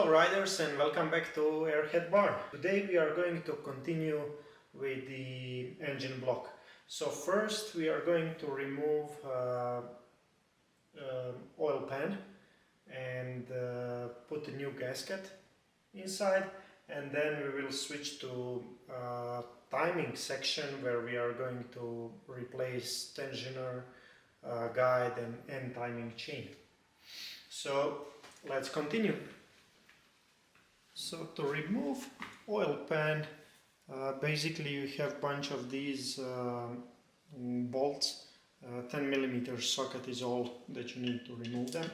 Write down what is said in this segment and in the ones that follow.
Hello riders and welcome back to Airhead Bar. Today we are going to continue with the engine block. So first we are going to remove oil pan and put a new gasket inside, and then we will switch to timing section where we are going to replace tensioner, guide and timing chain. So let's continue. So to remove oil pan, basically you have a bunch of these bolts. 10mm socket is all that you need to remove them.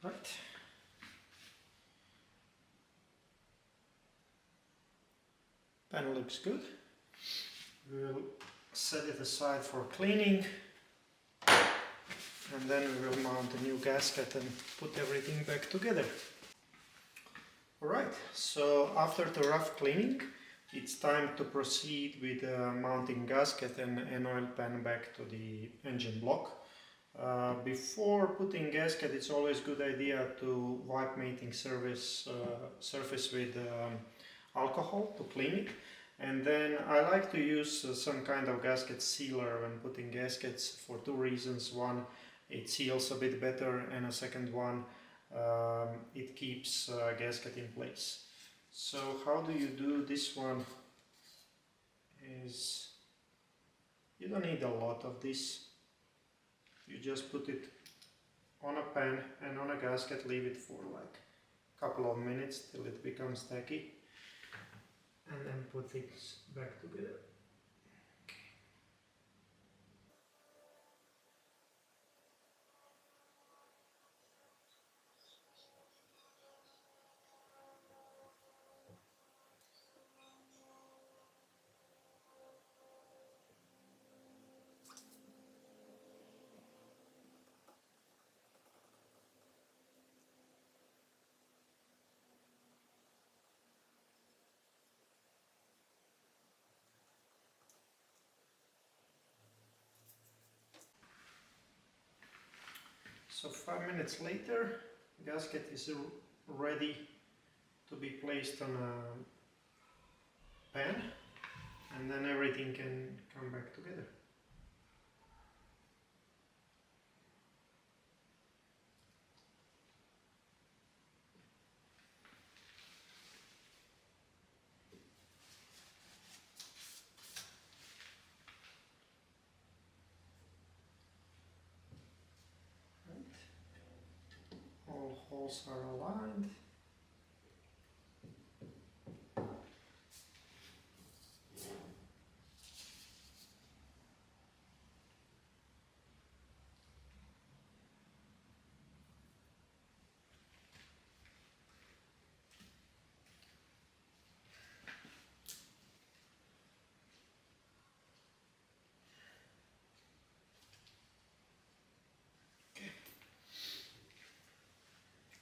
Right. Pan looks good. We'll set it aside for cleaning, and then we will mount a new gasket and put everything back together. Alright, so after the rough cleaning, it's time to proceed with mounting gasket and oil pan back to the engine block. Before putting gasket, it's always a good idea to wipe mating surface with alcohol to clean it. And then I like to use some kind of gasket sealer when putting gaskets for two reasons. One, it seals a bit better, and a second one, it keeps gasket in place. So how do you do this one? Is you don't need a lot of this. You just put it on a pan and on a gasket, leave it for like a couple of minutes till it becomes tacky, and then put it back together. So 5 minutes later, gasket is ready to be placed on a pan, and then everything can come back together. All holes are aligned.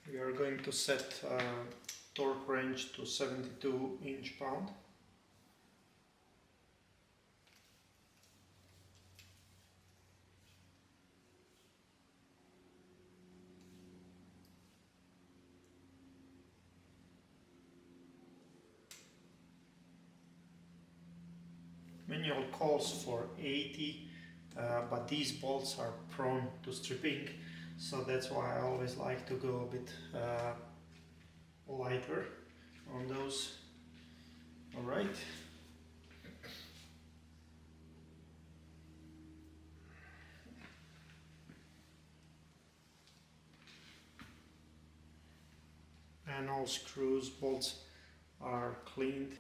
We are going to set torque range to 72 inch-pound. Manual calls for 80, but these bolts are prone to stripping, so that's why I always like to go a bit lighter on those. All right. And all screws, bolts are cleaned.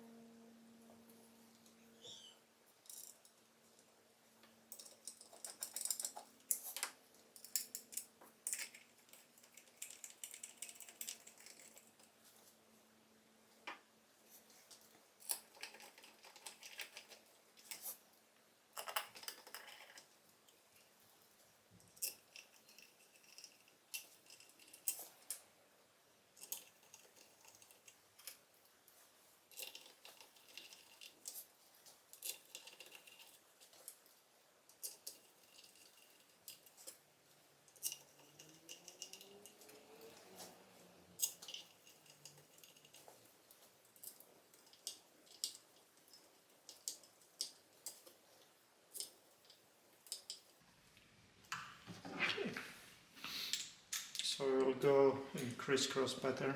So we'll go in crisscross pattern.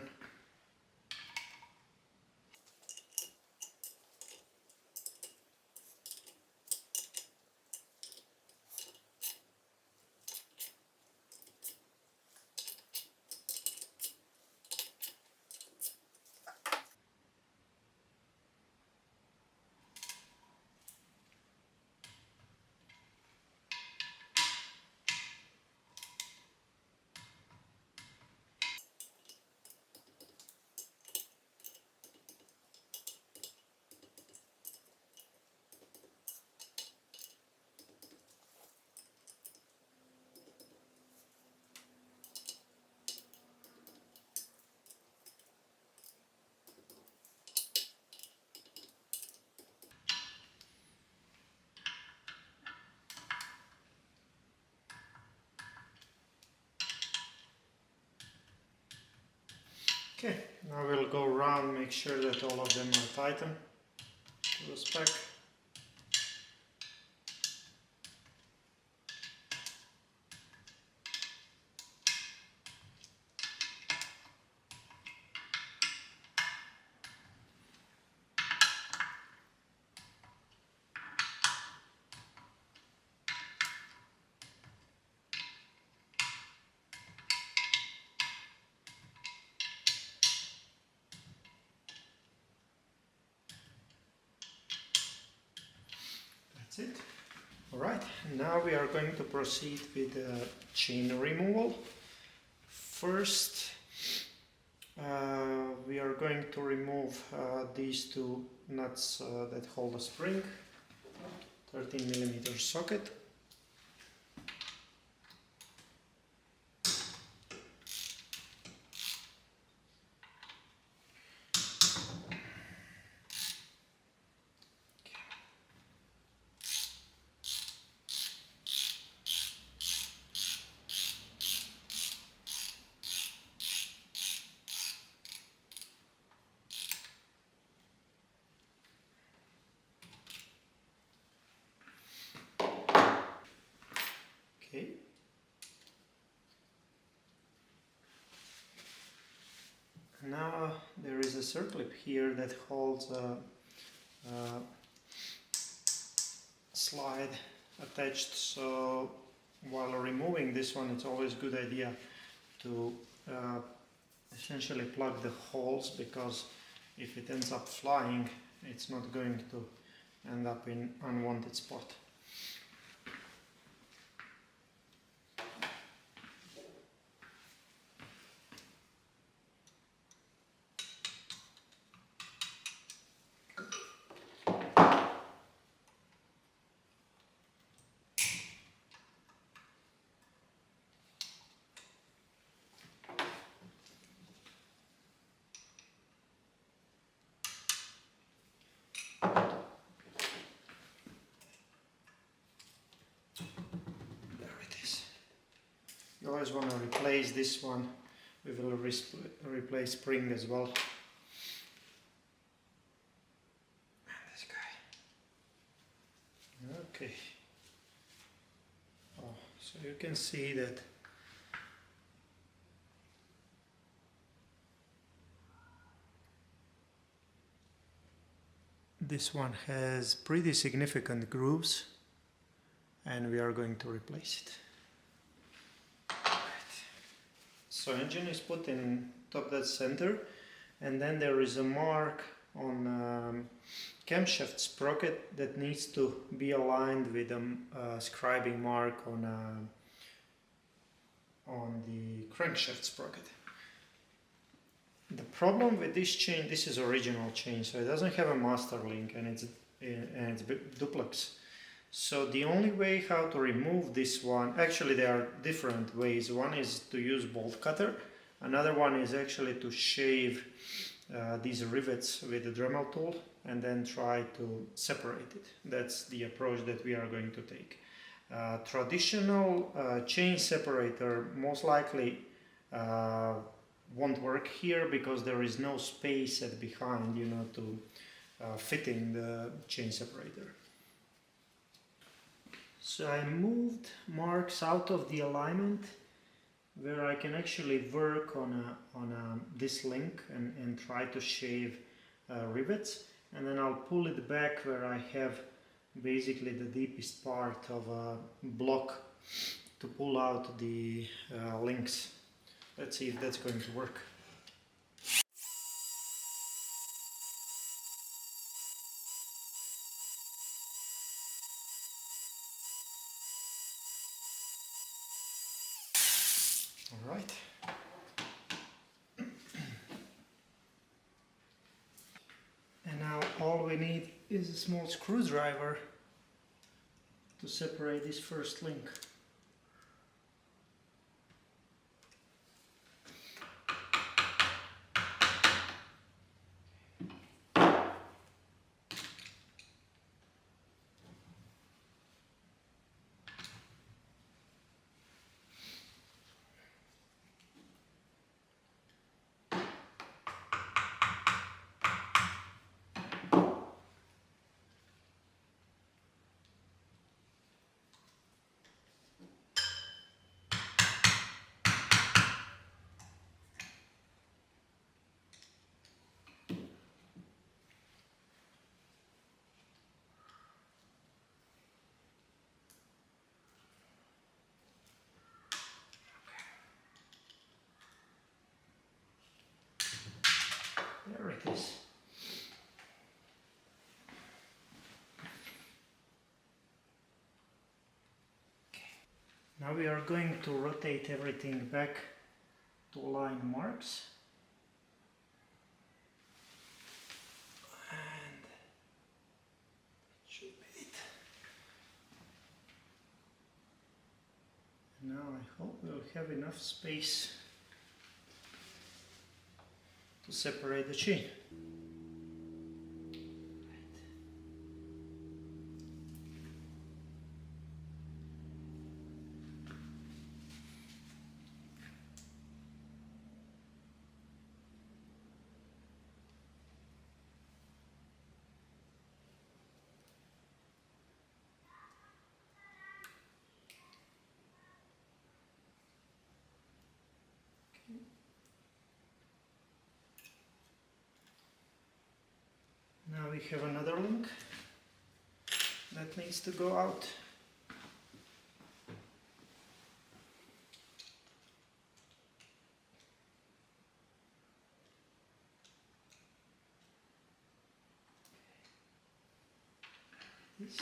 Okay, now we'll go around, make sure that all of them are tightened to the spec. That's it. Alright, now we are going to proceed with chain removal. First, we are going to remove these two nuts that hold the spring, 13mm socket. Okay. Now there is a circlip here that holds a slide attached, so while removing this one it's always a good idea to essentially plug the holes, because if it ends up flying it's not going to end up in unwanted spot. You always want to replace this one. We will replace spring as well. And this guy. Okay. Oh, so you can see that This one has pretty significant grooves and we are going to replace it. So engine is put in top dead center, and then there is a mark on camshaft sprocket that needs to be aligned with a scribing mark on the crankshaft sprocket. The problem with this chain, this is original chain, so it doesn't have a master link and it's duplex. So the only way how to remove this one, actually there are different ways. One is to use bolt cutter, another one is actually to shave these rivets with the Dremel tool and then try to separate it. That's the approach that we are going to take. Traditional chain separator most likely won't work here because there is no space at behind, you know, to fitting the chain separator. So I moved marks out of the alignment where I can actually work on this link and try to shave rivets, and then I'll pull it back where I have basically the deepest part of a block to pull out the links. Let's see if that's going to work. All right. And now all we need is a small screwdriver to separate this first link. There it is. Okay. Now we are going to rotate everything back to align marks. And that should be it. Now I hope we'll have enough space to separate the chain. Now we have another link that needs to go out. This.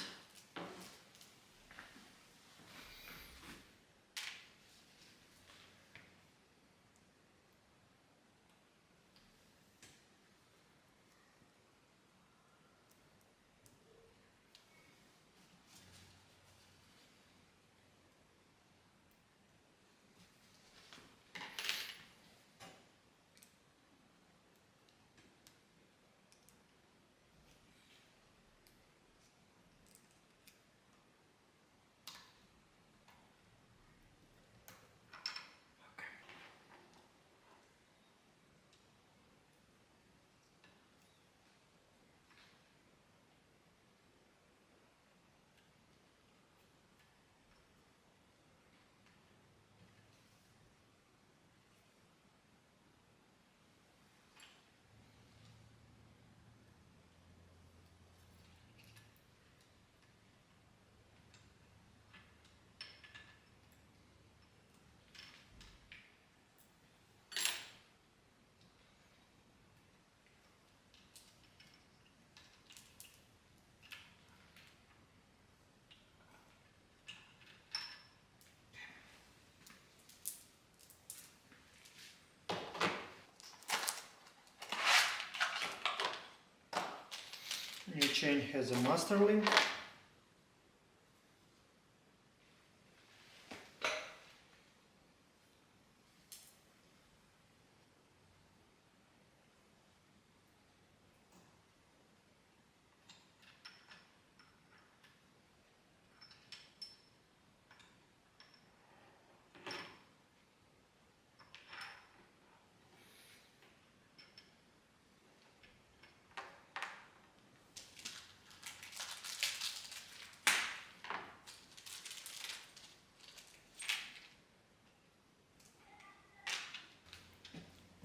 chain has a master link.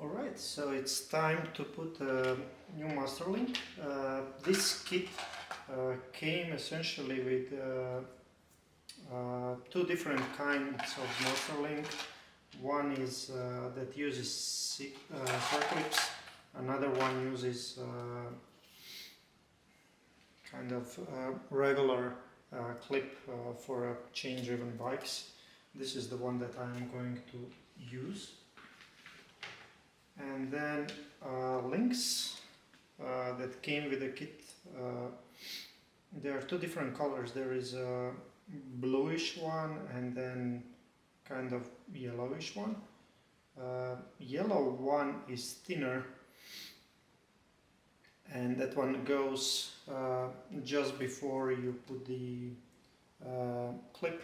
Alright, so it's time to put a new master link. This kit came essentially with two different kinds of master link. One is that uses circlips, another one uses kind of regular clip for chain driven bikes. This is the one that I'm going to use. And then links that came with the kit. There are two different colors. There is a bluish one and then kind of yellowish one. Yellow one is thinner, and that one goes just before you put the clip,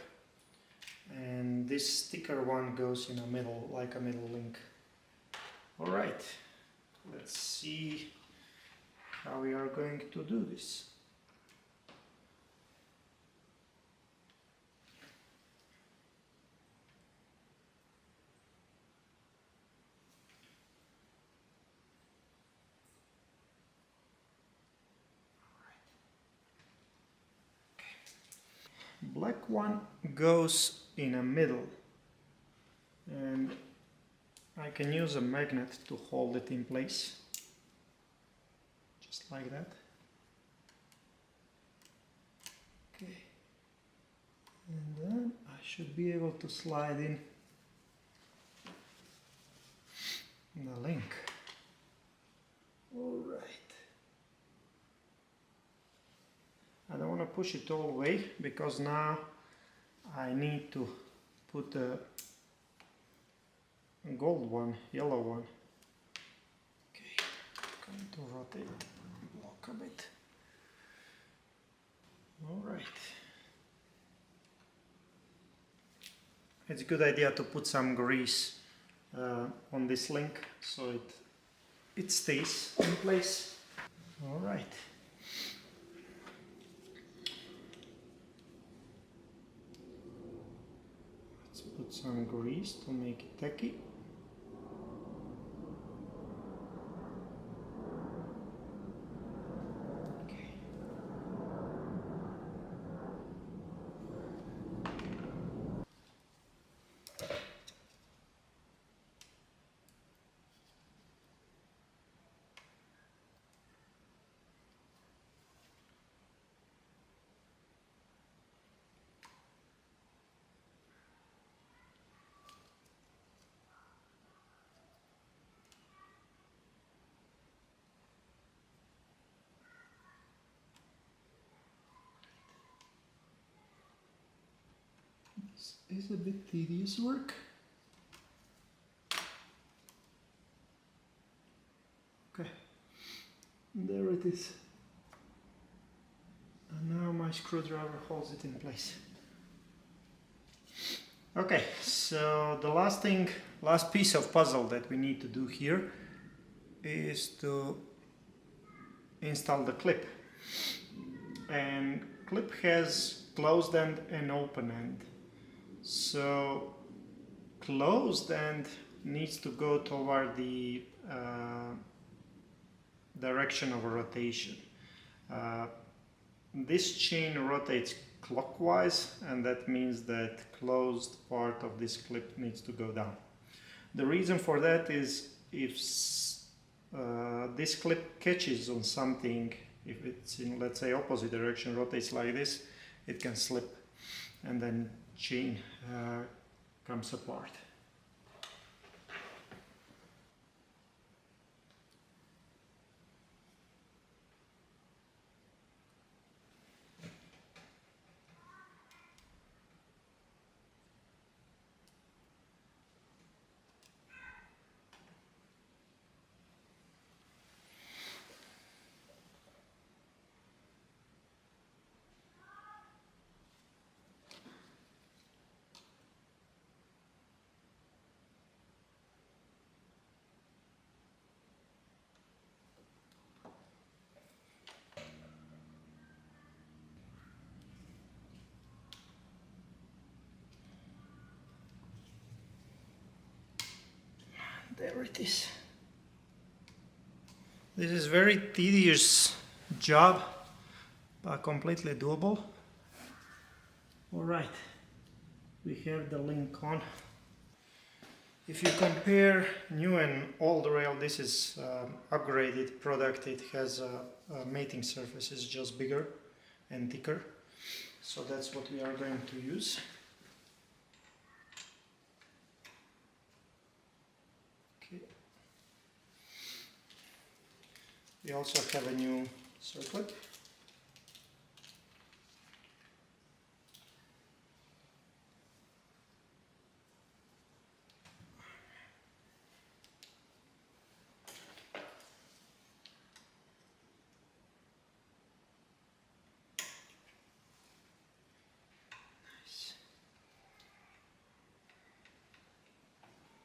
and this thicker one goes in the middle, like a middle link. Alright, let's see how we are going to do this. Black one goes in the middle, and I can use a magnet to hold it in place, just like that. Okay, and then I should be able to slide in the link. Alright. I don't want to push it all the way because now I need to put a gold one, yellow one. Okay, I'm going to rotate the block a bit. Alright. It's a good idea to put some grease on this link so it stays in place. Alright. Let's put some grease to make it tacky. This is a bit tedious work. Okay, there it is. And now my screwdriver holds it in place. Okay, so the last piece of puzzle that we need to do here is to install the clip. And clip has closed end and open end. So closed end needs to go toward the direction of rotation. This chain rotates clockwise, and that means that closed part of this clip needs to go down. The reason for that is if this clip catches on something, if it's in, let's say, opposite direction, rotates like this, it can slip and then chain comes apart. There it is. This is very tedious job, but completely doable. Alright, we have the link on. If you compare new and old rail, this is upgraded product. It has a mating surface is just bigger and thicker. So that's what we are going to use. Okay. We also have a new circlip.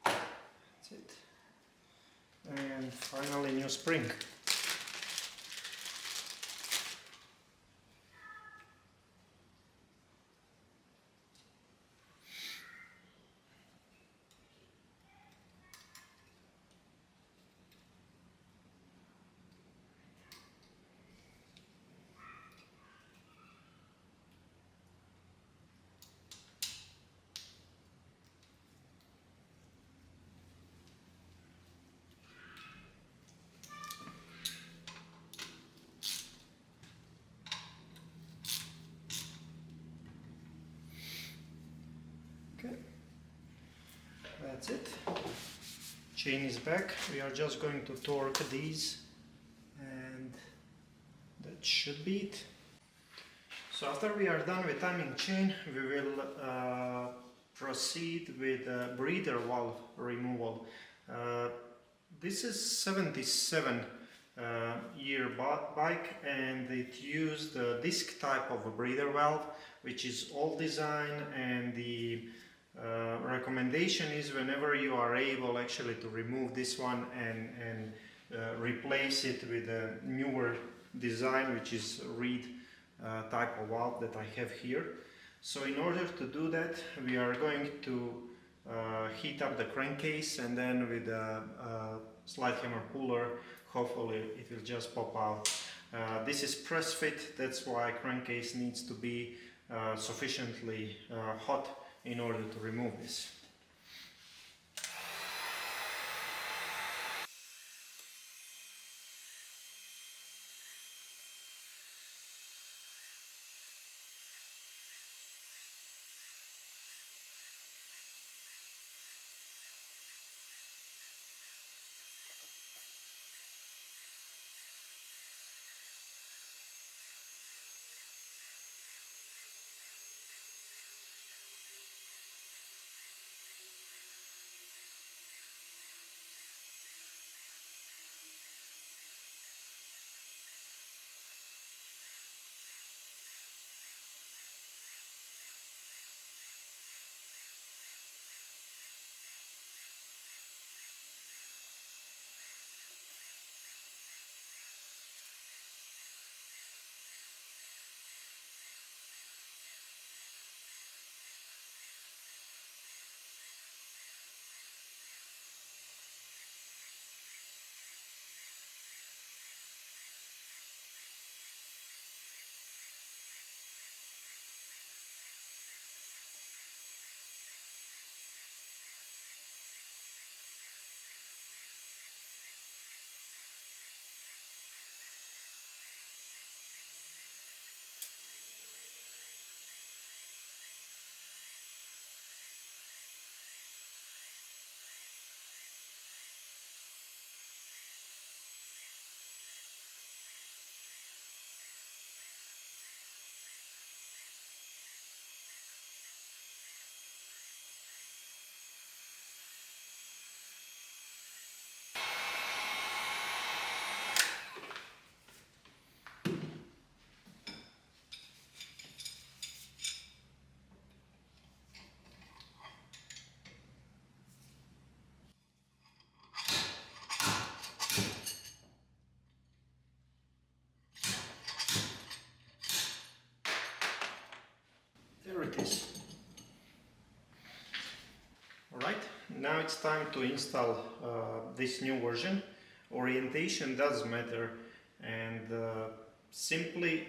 That's it. And finally, new spring. Okay, that's it. Chain is back. We are just going to torque these, and that should be it. So after we are done with timing chain, we will proceed with breather valve removal. This is 77 year bike, and it used a disc type of a breather valve, which is old design, and the recommendation is whenever you are able actually to remove this one and replace it with a newer design, which is reed type of valve that I have here. So in order to do that, we are going to heat up the crankcase, and then with a slide hammer puller, hopefully it will just pop out. This is press fit, that's why crankcase needs to be sufficiently hot in order to remove this. There it is. Alright, Now it's time to install this new version. Orientation does matter, and simply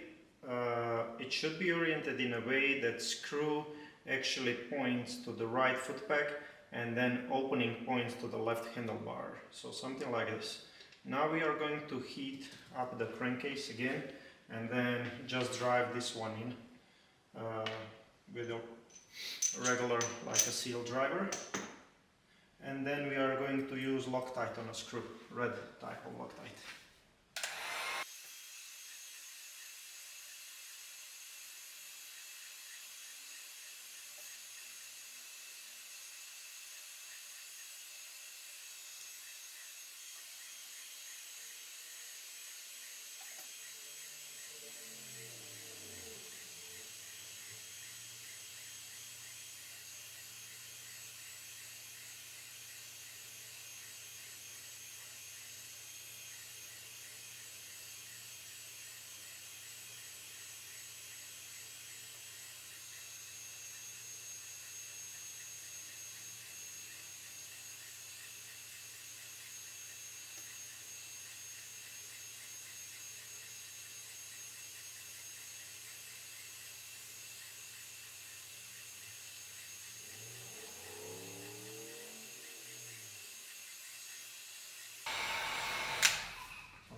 it should be oriented in a way that screw actually points to the right foot peg and then opening points to the left handlebar. So something like this. Now we are going to heat up the crankcase again and then just drive this one in with a regular, like a seal driver. And then we are going to use Loctite on a screw, red type of Loctite.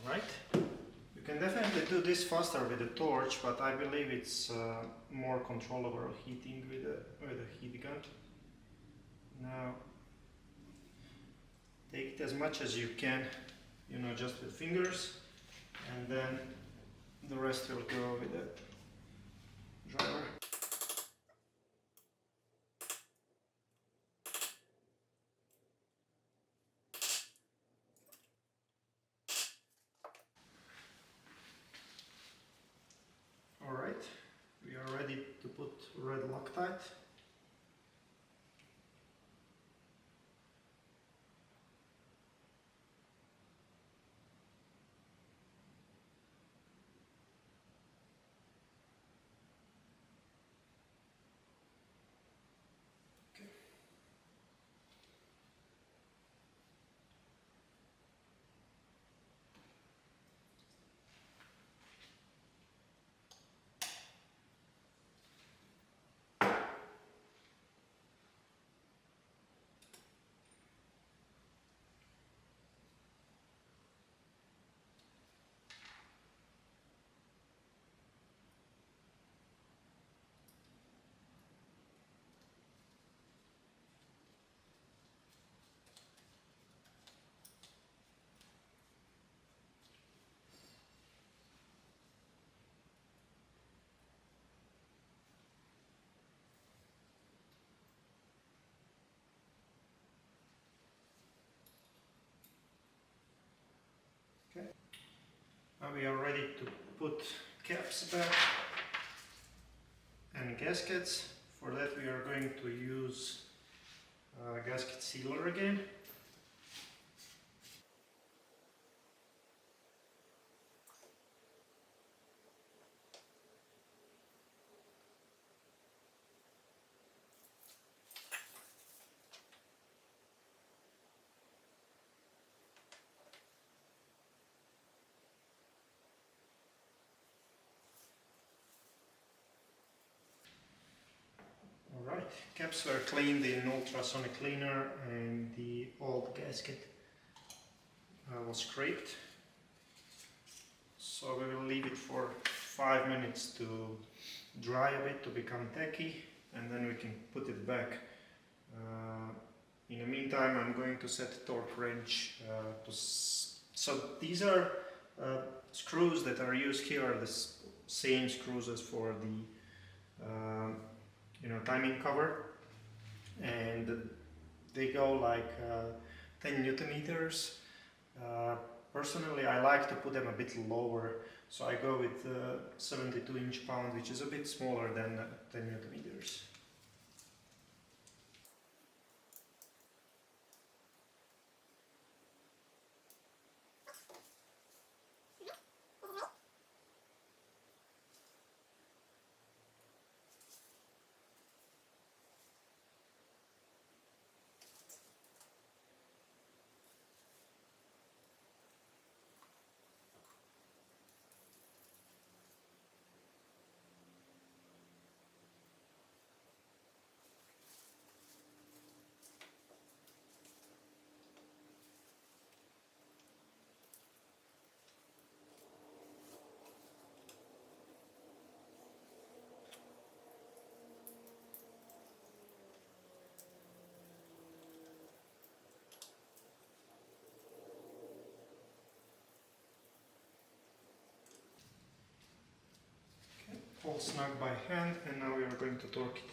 Alright, you can definitely do this faster with a torch, but I believe it's more control over heating with a heat gun. Now, take it as much as you can, you know, just with fingers, and then the rest will go with the driver. Alright, we are ready to put red Loctite. Okay. Now we are ready to put caps back and gaskets. For that we are going to use gasket sealer again. Alright, caps were cleaned in ultrasonic cleaner and the old gasket was scraped. So we will leave it for 5 minutes to dry a bit, to become tacky, and then we can put it back. In the meantime, I'm going to set torque wrench so these are screws that are used here are the same screws as for the timing cover, and they go like 10 Newton meters. Personally, I like to put them a bit lower, so I go with 72 inch-pound, which is a bit smaller than 10 Newton meters. all snug by hand, and now we are going to torque it.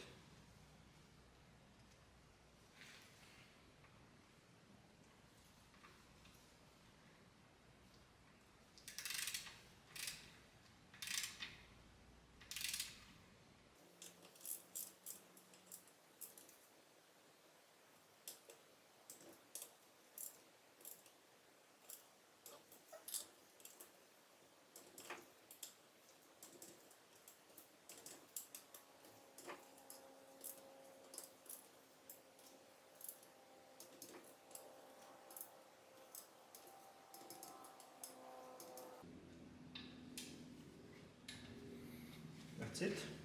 That's it.